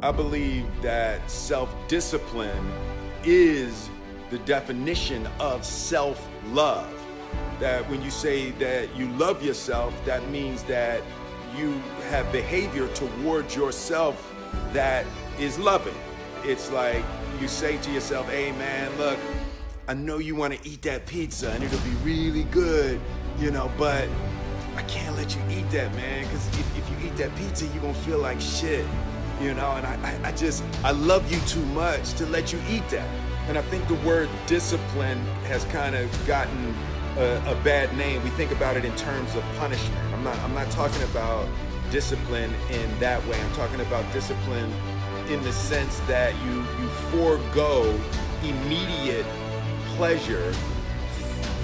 I believe that self-discipline is the definition of self-love. That when you say that you love yourself, that means that you have behavior towards yourself that is loving. It's like you say to yourself, hey man, look, I know you want to eat that pizza and it'll be really good, but I can't let you eat that, man, because if you eat that pizza, you're going to feel like shit, and I love you too much to let you eat that. And I think the word discipline has kind of gotten a bad name. We think about it in terms of punishment. I'm not talking about discipline in that way. I'm talking about discipline in the sense that you forego immediate pleasure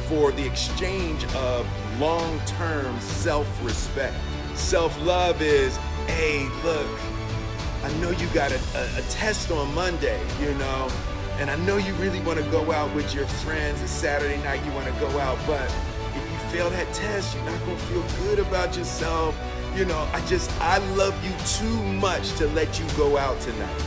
for the exchange of long-term self-respect. Self-love is, hey, look, I know you got a test on Monday, and I know you really want to go out with your friends. It's Saturday night, you want to go out, but if you fail that test, you're not going to feel good about yourself. I love you too much to let you go out tonight.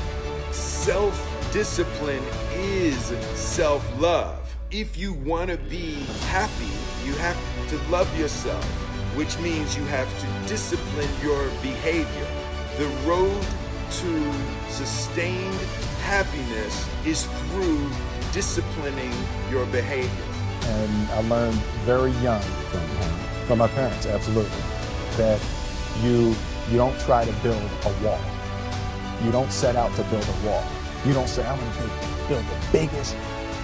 Self-discipline is self-love. If you want to be happy, you have to love yourself, which means you have to discipline your behavior. The road to sustained happiness is through disciplining your behavior. And I learned very young from my parents, absolutely, that you don't try to build a wall. You don't set out to build a wall. You don't say, I'm going to build the biggest,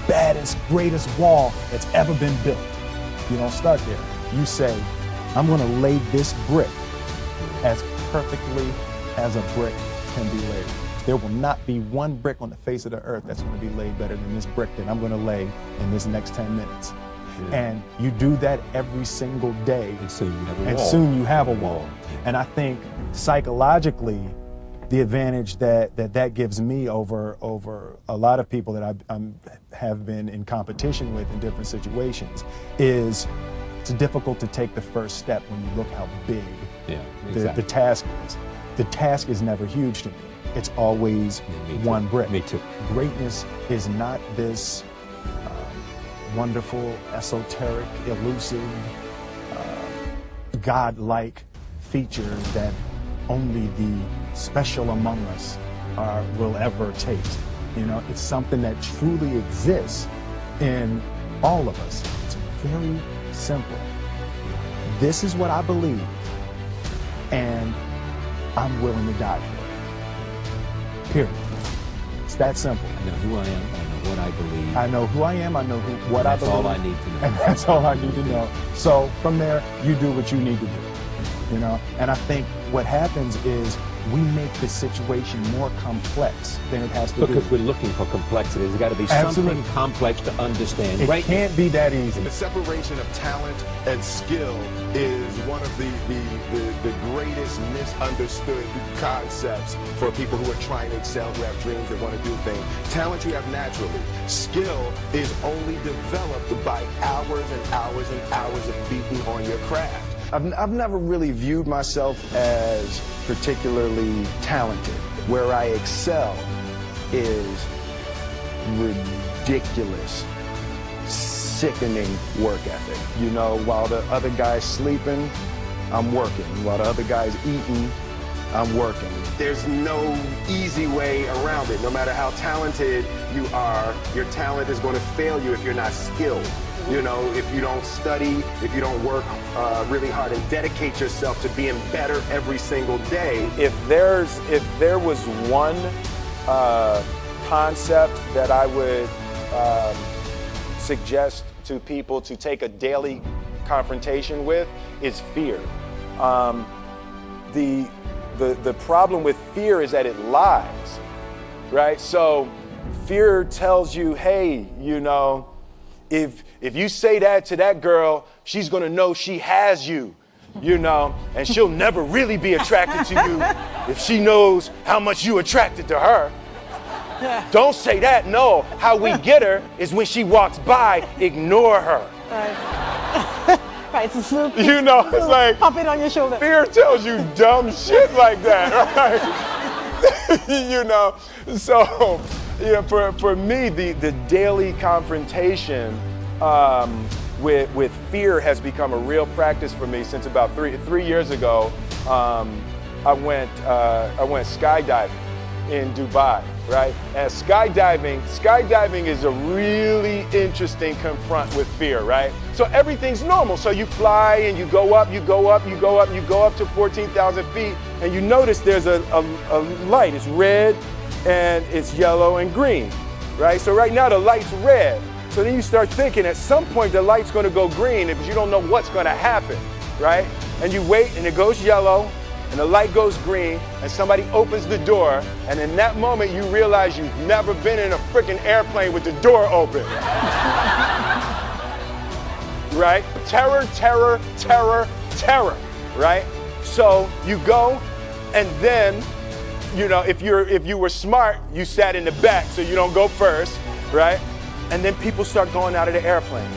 baddest, greatest wall that's ever been built. You don't start there. You say, I'm going to lay this brick as perfectly as a brick can be laid. There will not be one brick on the face of the earth that's going to be laid better than this brick that I'm going to lay in this next 10 minutes. Yeah. And you do that every single day. And soon you have a wall. And I think psychologically, the advantage that gives me over a lot of people that I have been in competition with in different situations is it's difficult to take the first step when you look how big the task is. The task is never huge to me. It's always one brick. Me too. Greatness is not this wonderful, esoteric, elusive, God-like feature that only the special among us will ever taste. It's something that truly exists in all of us. It's very simple. This is what I believe, and I'm willing to die for it. Period. It's that simple. I know who I am, I know what I believe. I know who I am, I know what I believe. That's all I need to know. And that's all I need to know. So from there, you do what you need to do. And I think what happens is we make the situation more complex than it has to be. Because we're looking for complexity. There's got to be something complex to understand. It can't be that easy. The separation of talent and skill is one of the greatest misunderstood concepts for people who are trying to excel, who have dreams, that want to do things. Talent you have naturally. Skill is only developed by hours and hours and hours of beating on your craft. I've never really viewed myself as particularly talented. Where I excel is ridiculous, sickening work ethic. While the other guy's sleeping, I'm working. While the other guy's eating, I'm working. There's no easy way around it. No matter how talented you are, your talent is going to fail you if you're not skilled. If you don't study, if you don't work really hard and dedicate yourself to being better every single day. If there was one concept that I would suggest to people to take a daily confrontation with, is fear. The problem with fear is that it lies, right? So fear tells you, hey, if you say that to that girl, she's gonna know she has you, and she'll never really be attracted to you if she knows how much you attracted to her. Don't say that. No, how we get her is when she walks by, ignore her. Right, it's it's like pump it on your shoulder. Fear tells you dumb shit like that, right? You know, so for me, the daily confrontation with fear has become a real practice for me since about three years ago. I went skydiving in Dubai, right? And skydiving is a really interesting confront with fear, right? So everything's normal. So you fly and you go up to 14,000 feet, and you notice there's a light. It's red and it's yellow and green, right? So right now the light's red. So then you start thinking at some point the light's gonna go green because you don't know what's gonna happen, right? And you wait and it goes yellow, and the light goes green, and somebody opens the door, and in that moment you realize you've never been in a freaking airplane with the door open. Right? Terror, terror, terror, terror, right? So you go, and then, you know, if you were smart, you sat in the back so you don't go first, right? And then people start going out of the airplane,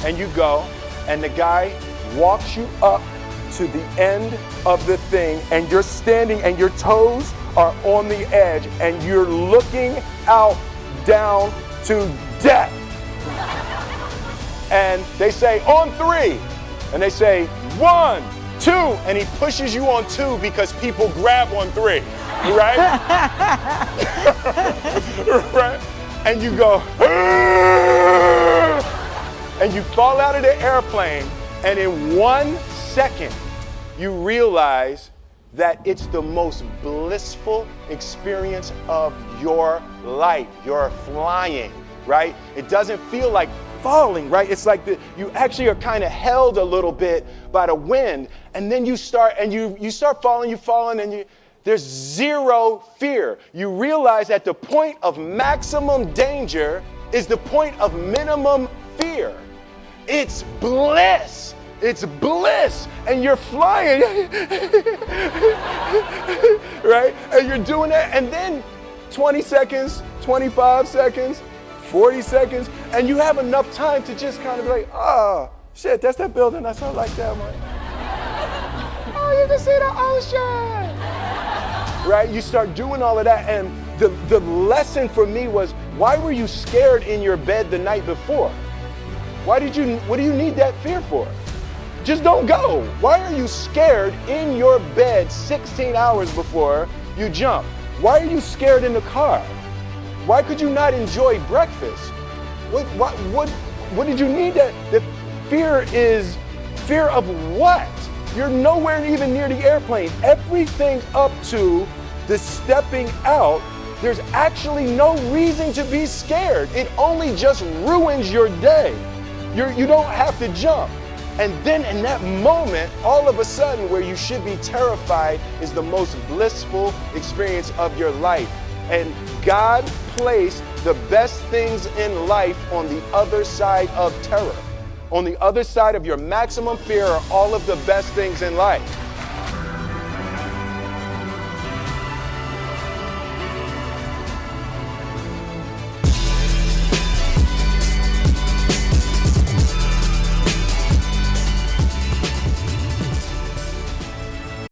and you go, and the guy walks you up to the end of the thing, and you're standing and your toes are on the edge and you're looking out down to death. And they say, on 3. And they say, 1, 2. And he pushes you on 2 because people grab on 3, right? Right? And you go, and you fall out of the airplane, and in 1 second, you realize that it's the most blissful experience of your life. You're flying, right? It doesn't feel like falling, right? It's like you actually are kind of held a little bit by the wind, and then you start falling, and there's zero fear. You realize that the point of maximum danger is the point of minimum fear. It's bliss. It's bliss, and you're flying, right? And you're doing that, and then 20 seconds, 25 seconds, 40 seconds, and you have enough time to just kind of be like, oh, shit, that's that building, that's not like that one. Oh, you can see the ocean, right? You start doing all of that, and the lesson for me was, why were you scared in your bed the night before? What do you need that fear for? Just don't go. Why are you scared in your bed 16 hours before you jump? Why are you scared in the car? Why could you not enjoy breakfast? What did you need that? The fear is fear of what? You're nowhere even near the airplane. Everything up to the stepping out, there's actually no reason to be scared. It only just ruins your day. You don't have to jump. And then in that moment, all of a sudden, where you should be terrified is the most blissful experience of your life. And God placed the best things in life on the other side of terror. On the other side of your maximum fear are all of the best things in life.